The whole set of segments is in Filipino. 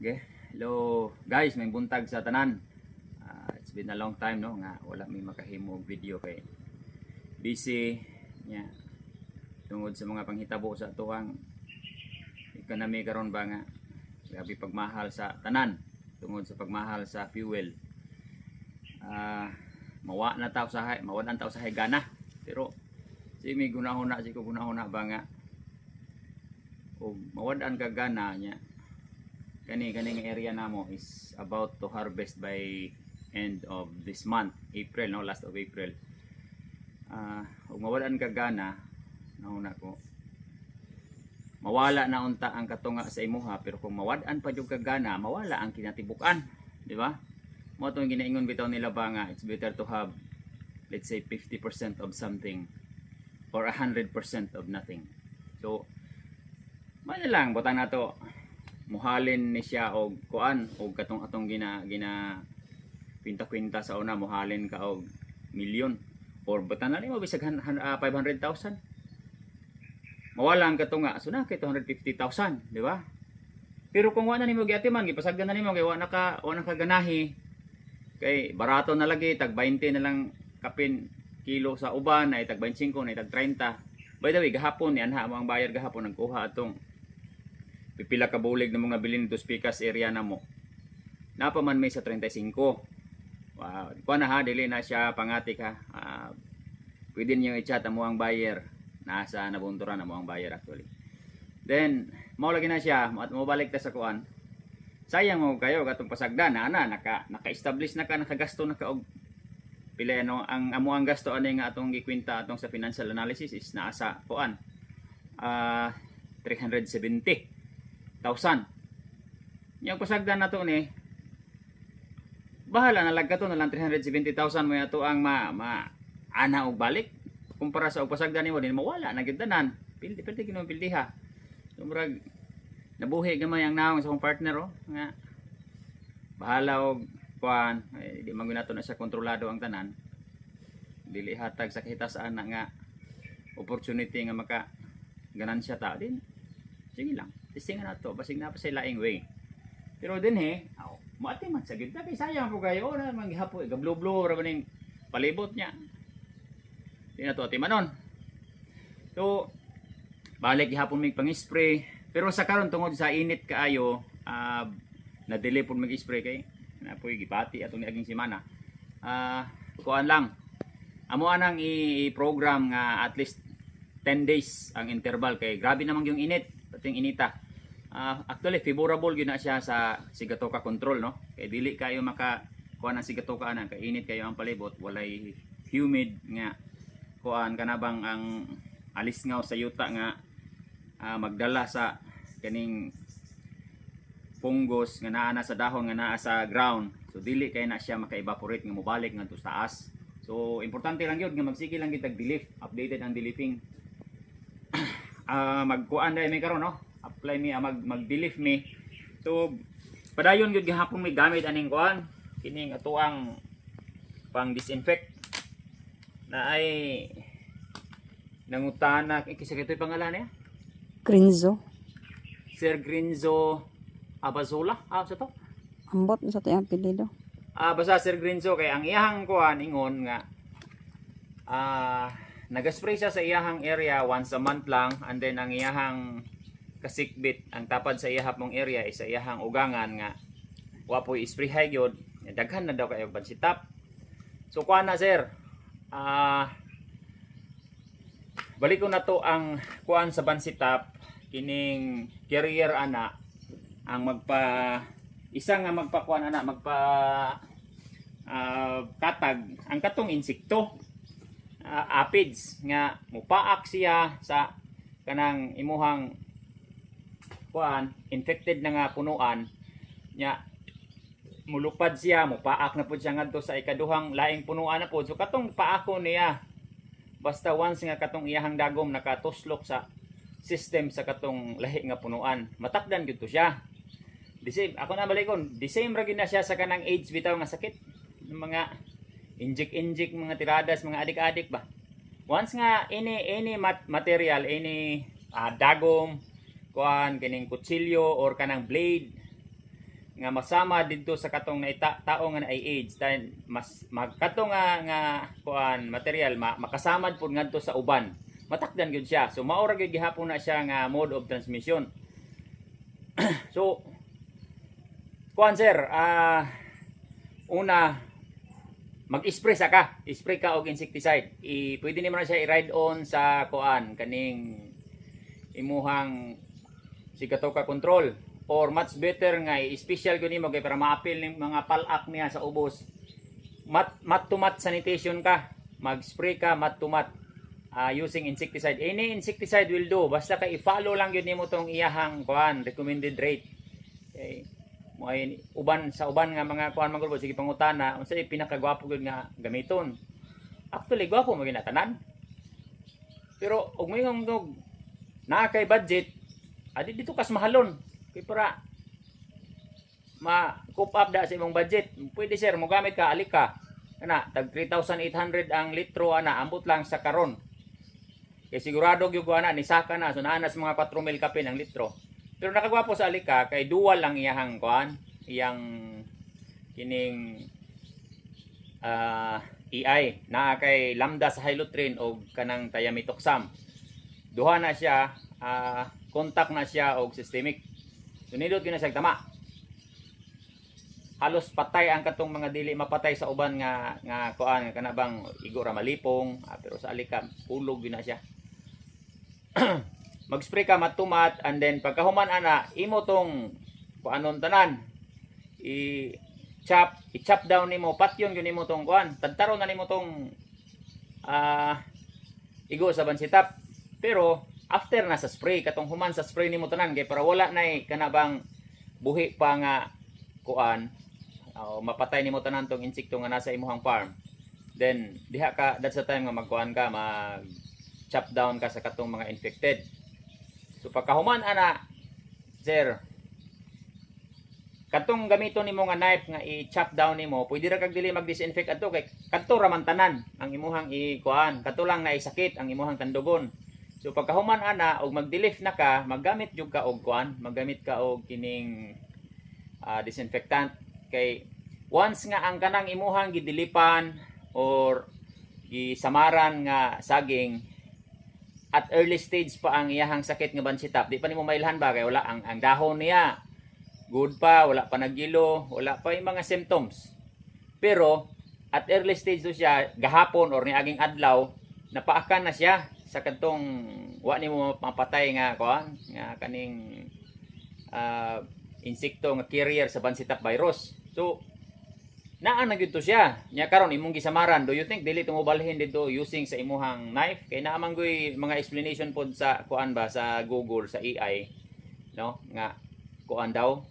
Okay. Hello guys, may buntag sa tanan. It's been a long time no nga wala may makahimo og video kay busy nya tungod sa mga panghitabo sa atuang economy karon ba nga grabe pagmahal sa tanan tungod sa pagmahal sa fuel. Mawa na taw sa mawadan taw sa gana pero si may gunahon na ba nga og mawadan ka gana nya kaning area namo is about to harvest by end of this month, April no, last of April. Ug mawalan ka gana nauna ko mawala na unta ang katunga sa imuha, pero kung mawad-an pa jud ka gana mawala ang kinatibuk-an, di ba? Mo tong ginaingon bitaw nila ba nga it's better to have, let's say, 50% of something or 100% of nothing. So man lang butang nato muhalin ni siya og kuan og katong atong gina kwinta sa una, muhalin ka og milyon or butang na nimo bisag 500,000 mawala ang katunga so na kay 250,000, di ba? Pero kung wala nimo giatiman gipasagdan na nimo kay wala ka ganahi kay barato na lagi tag 20 na lang kapin kilo sa uban ay tag 25 na tag 30. By the way, gahapon yan ha, ang bayar gahapon nagkuha atong pipila ka bulig na mga bilin to speakers area na mo. Napaman may sa 35. Wow, kuha na ha, dili na siya pangatik ha. Pwede niyo i-chat mo ang buyer. Nasa nabunturan na mo ang buyer actually. Then, maulagi na siya, mabalik ta sa kuan. Sayang mo kayo katong pasagdan na naka-establish na ka, nakagasto na ka og pila ano ang amo ang gasto ani nga atong gikwenta atong sa financial analysis is naasa kuan 370,000. Yung pasagdan na to ni bahala na lagkato na lang 370,000 mo ato ang ana og balik kumpara sa og pasagdan nimo din mawala na gyud tanan pildi kinong pildiha. So murag nabuhi gamay ang naong sa akong partner nga bahala og kuan di man nato na siya kontrolado ang tanan, dili hatag sa kitasaan na nga opportunity nga maka ganansya ta din. Sige lang, testingan na to, basig na pa sa laing way. Pero din maati man sa gitna, kay sayang po kayo, na manghihapo, gablo-blo, rabaning palibot niya. Di na to, atimanon. So, balik gihapon may pang-spray. Pero sa karon tungod sa init kaayo, na-delay po mag-spray kay, na po gipati atong niaging semana. Kuan lang, amo anang i-program nga at least 10 days ang interval kay grabe naman yung init. Pating inita. Actually favorable gyud na siya sa sigatoka control no. Kay dili kayo maka kuan ang sigatoka ana kay init kayo ang palibot, walay humid nga kuan kanabang ang alisngaw sa yuta nga magdala sa kaning fungus nga naa na sa dahon nga naa sa ground. So dili kay na siya maka-evaporate nga mobalik ngadto sa taas. So importante lang gyud nga magsige lang gid tag delete, updated ang deleting. Magkuan dai may karon no, apply mi mag-delete mi. So padayon gyud gihapon may gamit aning kuan kining atuang pang disinfect na ay nangutana kisa kitoy pangalan niya Grinzo. Sir Grinzo Abazola sa to Ambot sa tayong apelido. Basta Sir Grinzo kay ang iyahang kuan ingon nga nagaspray siya sa iyahang area once a month lang, and then ang iyahang kasikbit ang tapad sa iyahang mong area is sa iyahang ugangan nga wapoy spray hay gyud daghan na daw kayo bansitap. So kuan na sir, balik ko na to ang kuan sa bansitap kining carrier ana ang isa nga magpakuan ana katag ang katong insekto. Aphids nga mupaak siya sa kanang imuhang kuan infected na nga punuan nya mulupad siya, mupaak na pud siya ngadto sa ikaduhang laing punuan na pud. So katong paako niya basta once nga katong iyahang dagom nakatuslok sa system sa katong lahi nga punuan matakdan gyud to siya. The same ako na balikon, the same ra gyud na siya sa kanang AIDS bitaw nga sakit ng mga inject mga tiradas, mga adik-adik ba. Once nga any material, any dagom, kuan kining kutsilyo or kanang blade nga masama dito sa katong tao nga na age dahil mas magkatong nga kuan material makasamad pud ngadto sa uban, matakdan gyud siya. So mao ra gyud gihapon na siya nga mode of transmission. So kuan sir, una mag-spray spray ka og insecticide. Pwede nimo na siya i-ride on sa kuan kaning imuhang sigatoka control, or much better nga i-special gyud nimo kay para ma-appeal ning mga palak niya sa ubos. Mat to mat sanitation ka, mag-spray ka mat to mat using insecticide. Any insecticide will do, basta ka i-follow lang gyud nimo tong iyahang kuan recommended rate. Okay. Uban nga mga kuan magulbo, sige pangutana unsay pinakagwapo gyud nga gamiton. Actually gwapo mo ginatanan, pero og moingong na kay budget, adi dito kas mahalon kay para ma-coop up da sa imong budget. Pwede sir mo gamit ka alika kana tag 3,800 ang litro ana, ambot lang sa karon kay sigurado gyud ko ana ni saka na, so naa na sa mga 4,000 kapin ang litro. Pero nakagwapo sa alika kay dual lang iyang kuan, iyang kining EI na kay lambda sa hylotrin o kanang thiamethoxam. Duha na siya, contact na siya og systemic. Sunidot gyud na siya tama. Halos patay ang katong mga dili mapatay sa uban nga kuan kana bang igo ra malipong, pero sa alika ulog gyud na siya. Mag-spray ka matumat, and then pagkahuman ana imo tong kuanon tanan i-chop down nimo, patyon gyud nimo tong kuan, tadtaron na nimo tong igo sa bansitap. Pero after na sa spray, katong human sa spray nimo tanan kay para wala nay kana bang buhi pa nga kuan, mapatay nimo tanan tong insekto nga nasa imuhang farm. Then diha ka, that's the time nga magkuan ka, mag chop down ka sa katong mga infected. So pagkahuman ana sir, katong gamiton nimo nga knife nga i-chop down nimo, pwede ra kag dili mag-disinfect adto kay kadto ra man tanan ang imuhang ikuan, kadto lang na isakit ang imuhang tandugon. So pagkahuman ana og mag-delif na ka, maggamit jud ka og kuan, maggamit ka og kining disinfectant. Kay once nga ang kanang imuhang gidilipan or gisamaran nga saging at early stage pa ang iyahang sakit nga bansitap, di pa nimo mailhan ba kay wala ang dahon niya good pa, wala pa nagilo, wala pa yung mga symptoms. Pero at early stage do siya, gahapon or niaging adlaw, napaakan na siya sa kadtong wa nimo mapatay nga kuan nga kaning insekto nga carrier sa bansitap virus. So naa na gyud to siya. Nya karon imong gisamaran, do you think dili to mobalhin dito using sa imuhang knife? Kay naa man goy mga explanation pod sa kuan ba sa Google, sa AI, no? Nga kuan daw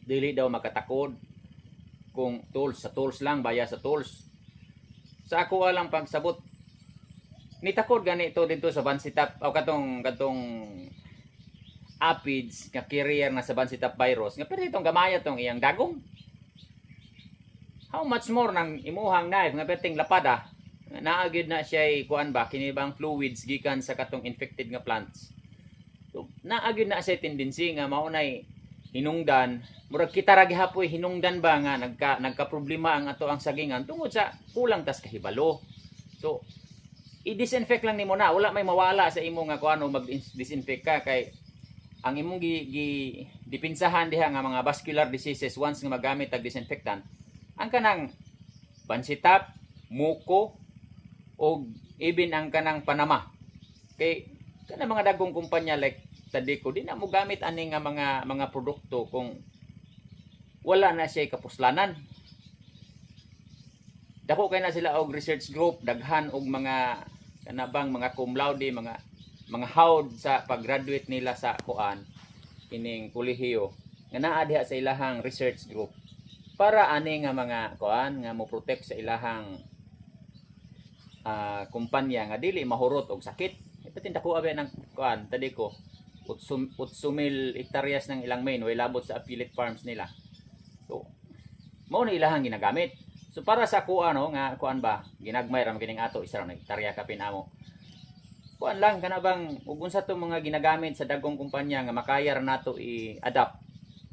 dili daw makatakod kung tools lang, baya sa tools. Sa ako lang pagsabot, nitakod ganito dito sa bansitap o katong aphids nga carrier na sa bansitap virus nga pwede itong gamaya tong iyang dagong. How much more nang imuhang knife nga perting lapada, naagid na siya kuan ba kinibang fluids gikan sa katong infected nga plants. So naagid na siya tendency nga maunay hinungdan, murag kita ra gihapoy hinungdan ba nga nagka problema ang ato ang sagingan tungod sa kulang tas kahibalo. So i-disinfect lang nimo na, wala may mawala sa imo nga kuano mag-disinfect ka kay ang imong dipinsahan diha nga mga vascular diseases once nga magamit og disinfectant, ang kanang bansitap, muko, o even ang kanang panama. Kay kanang mga dagong kumpanya like Tadico, di na mo gamit ani nga mga produkto kung wala na siya kapuslanan. Dako kay na sila og research group, daghan og mga kanabang mga cum laude, mga hawd sa pag-graduate nila sa kuan kining kolehiyo nga naa diha sa ilahang research group para ani nga mga kuan nga mo protect sa ilahang kumpanya nga dili mahurot og sakit. Ipatinda ko abi ng kuan Tadico 8,000 hektaryas ng ilang main way labot sa affiliate farms nila. So mao na ilahang ginagamit. So para sa kuan nga kuan ba ginagmay ra kining ato isa ra hektarya kapin amo. Kuan lang kana bang ug unsa to mga ginagamit sa dagkong kumpanya nga makaya ra nato i-adapt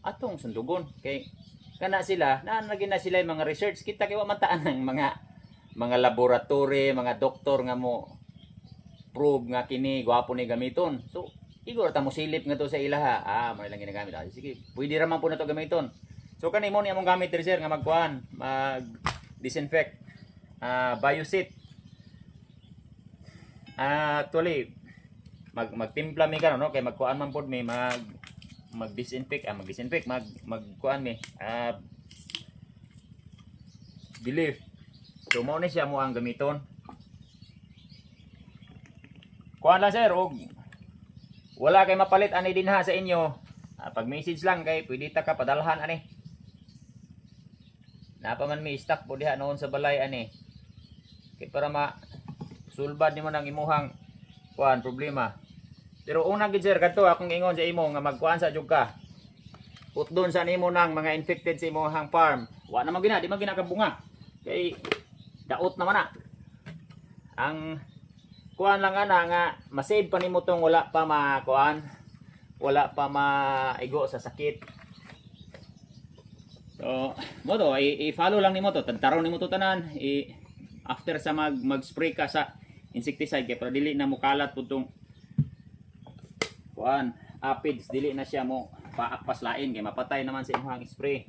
atong sundugon kay kana sila na naging na sila yung mga research kita kay wa mataan ng mga laboratory, mga doktor nga mo prove nga kini gwapo ni gamiton. So igor ta mo silip nga to sa ilaha. Mo lang ginagamit. Sige, pwede ra man po na to gamiton. So kani mo ni among gamit diri sir nga magkuan, mag disinfect, biosit. Actually magtimpla mi karon no kay magkuan man pod mi mag-disinfect, magkuan mi believe. So mo ni siya mo ang gamiton. Kuan lang sir og wala kay mapalit ani dinha sa inyo. Pag message lang kay pwede ta ka padalhan ani. Napa man mi stock po diha noon sa balay ani. Kay para sulbad nimo nang imuhang kuan problema. Pero una gid sir kadto akong ingon sa imo nga magkuan sa jud ka. Put doon sa nimo nang mga infected sa imong farm. Wa na man gina, di man gina ka bunga. Kay daot naman na. Ang kuan lang ana nga ma-save pa nimo tong wala pa makuan, wala pa maigo sa sakit. So, mo to i-follow lang nimo to, tagtaraw nimo to tanan. After sa mag-spray ka sa insecticide kay para dili na mo kalat pud tong kuan, aphids dili na siya mo paakpaslain kay mapatay naman sa imong spray.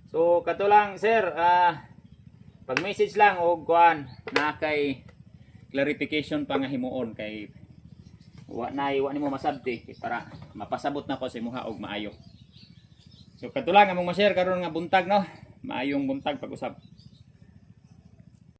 So kato lang sir, pag message lang og kuan na kay clarification pa nga himuon kay wa nimo masabti para mapasabot na ko sa imuha og maayo. So kato lang among ma-share karon nga buntag no, maayong buntag pag-usab.